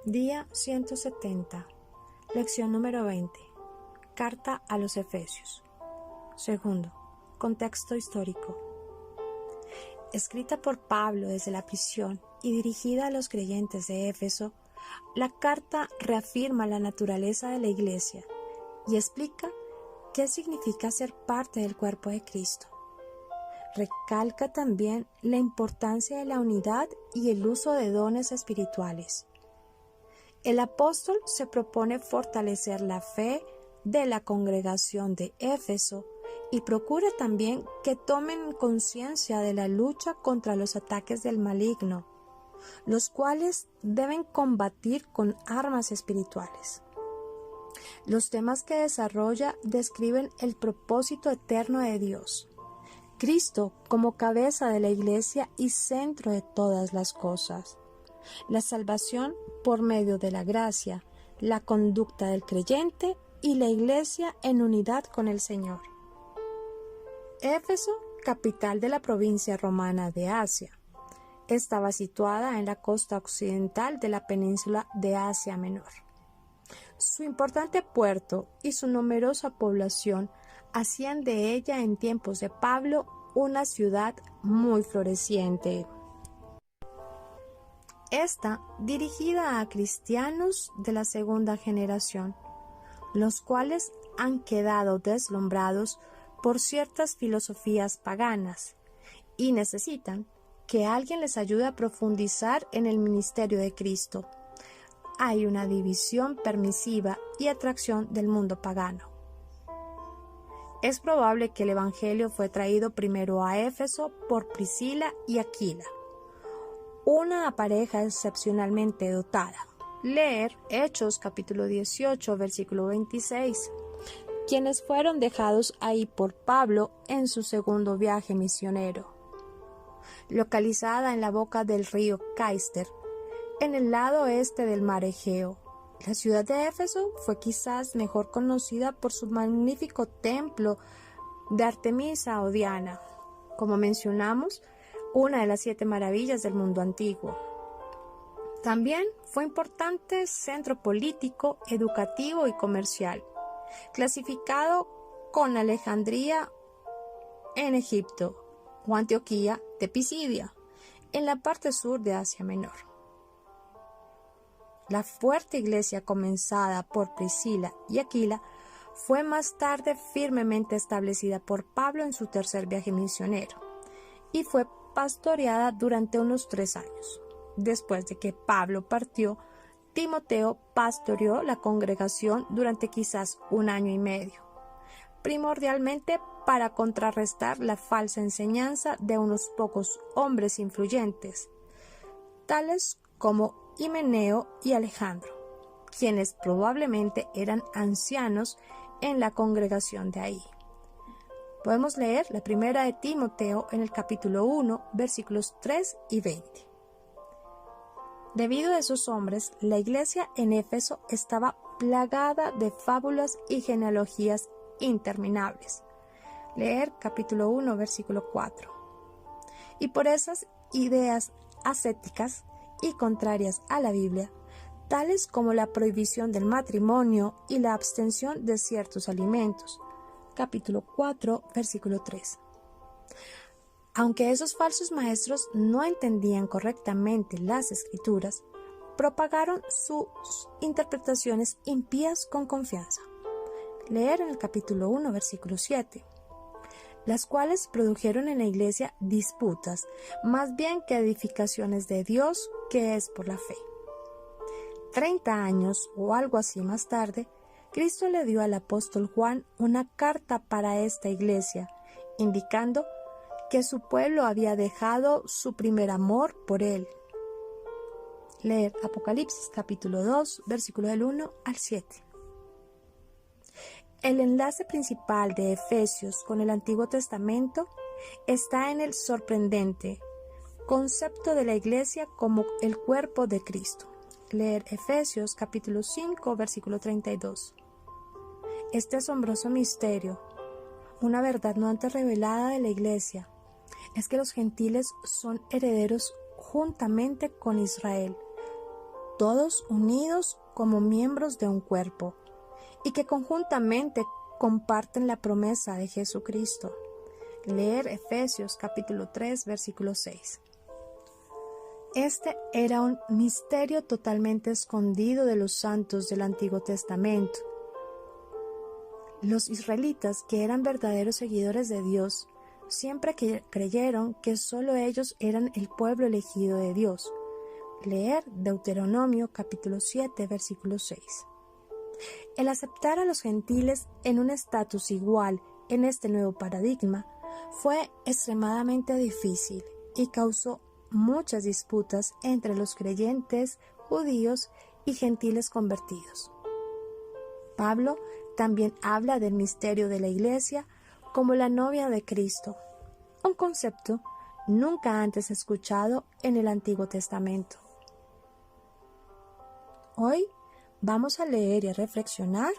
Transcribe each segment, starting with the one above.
Día 170. Lección número 20. Carta a los Efesios. Segundo, contexto histórico. Escrita por Pablo desde la prisión y dirigida a los creyentes de Éfeso, la carta reafirma la naturaleza de la Iglesia y explica qué significa ser parte del cuerpo de Cristo. Recalca también la importancia de la unidad y el uso de dones espirituales. El apóstol se propone fortalecer la fe de la congregación de Éfeso y procura también que tomen conciencia de la lucha contra los ataques del maligno, los cuales deben combatir con armas espirituales. Los temas que desarrolla describen el propósito eterno de Dios, Cristo como cabeza de la Iglesia y centro de todas las cosas, la salvación por medio de la gracia, la conducta del creyente y la Iglesia en unidad con el Señor. Éfeso, capital de la provincia romana de Asia, estaba situada en la costa occidental de la península de Asia Menor. Su importante puerto y su numerosa población hacían de ella en tiempos de Pablo una ciudad muy floreciente. Esta dirigida a cristianos de la segunda generación, los cuales han quedado deslumbrados por ciertas filosofías paganas y necesitan que alguien les ayude a profundizar en el ministerio de Cristo. Hay una división permisiva y atracción del mundo pagano. Es probable que el Evangelio fue traído primero a Éfeso por Priscila y Aquila, una pareja excepcionalmente dotada. Leer Hechos capítulo 18, versículo 26, quienes fueron dejados ahí por Pablo en su segundo viaje misionero. Localizada en la boca del río Caister, en el lado oeste del mar Egeo, la ciudad de Éfeso fue quizás mejor conocida por su magnífico templo de Artemisa o Diana, como mencionamos, una de las 7 maravillas del mundo antiguo. También fue importante centro político, educativo y comercial, clasificado con Alejandría en Egipto o Antioquía de Pisidia, en la parte sur de Asia Menor. La fuerte iglesia comenzada por Priscila y Aquila fue más tarde firmemente establecida por Pablo en su tercer viaje misionero y fue pastoreada durante unos 3 años. Después de que Pablo partió, Timoteo pastoreó la congregación durante quizás 1 año y medio, primordialmente para contrarrestar la falsa enseñanza de unos pocos hombres influyentes, tales como Himeneo y Alejandro, quienes probablemente eran ancianos en la congregación de ahí. Podemos leer la primera de Timoteo en el capítulo 1, versículos 3 y 20. Debido a esos hombres, la iglesia en Éfeso estaba plagada de fábulas y genealogías interminables. Leer capítulo 1, versículo 4. Y por esas ideas ascéticas y contrarias a la Biblia, tales como la prohibición del matrimonio y la abstención de ciertos alimentos. Capítulo 4, versículo 3. Aunque esos falsos maestros no entendían correctamente las Escrituras, propagaron sus interpretaciones impías con confianza. Leer en el capítulo 1, versículo 7. Las cuales produjeron en la iglesia disputas, más bien que edificaciones de Dios, que es por la fe. 30 años o algo así más tarde, Cristo le dio al apóstol Juan una carta para esta iglesia, indicando que su pueblo había dejado su primer amor por él. Leer Apocalipsis capítulo 2, versículo del 1 al 7. El enlace principal de Efesios con el Antiguo Testamento está en el sorprendente concepto de la iglesia como el cuerpo de Cristo. Leer Efesios capítulo 5, versículo 32. Este asombroso misterio, una verdad no antes revelada de la iglesia, es que los gentiles son herederos juntamente con Israel, todos unidos como miembros de un cuerpo, y que conjuntamente comparten la promesa de Jesucristo. Leer Efesios capítulo 3, versículo 6. Este era un misterio totalmente escondido de los santos del Antiguo Testamento. Los israelitas, que eran verdaderos seguidores de Dios, siempre creyeron que solo ellos eran el pueblo elegido de Dios. Leer Deuteronomio capítulo 7, versículo 6. El aceptar a los gentiles en un estatus igual en este nuevo paradigma fue extremadamente difícil y causó muchas disputas entre los creyentes judíos y gentiles convertidos. Pablo también habla del misterio de la Iglesia como la novia de Cristo, un concepto nunca antes escuchado en el Antiguo Testamento. Hoy vamos a leer y a reflexionar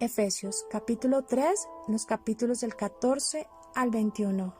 Efesios capítulo 3, los capítulos del 14 al 21.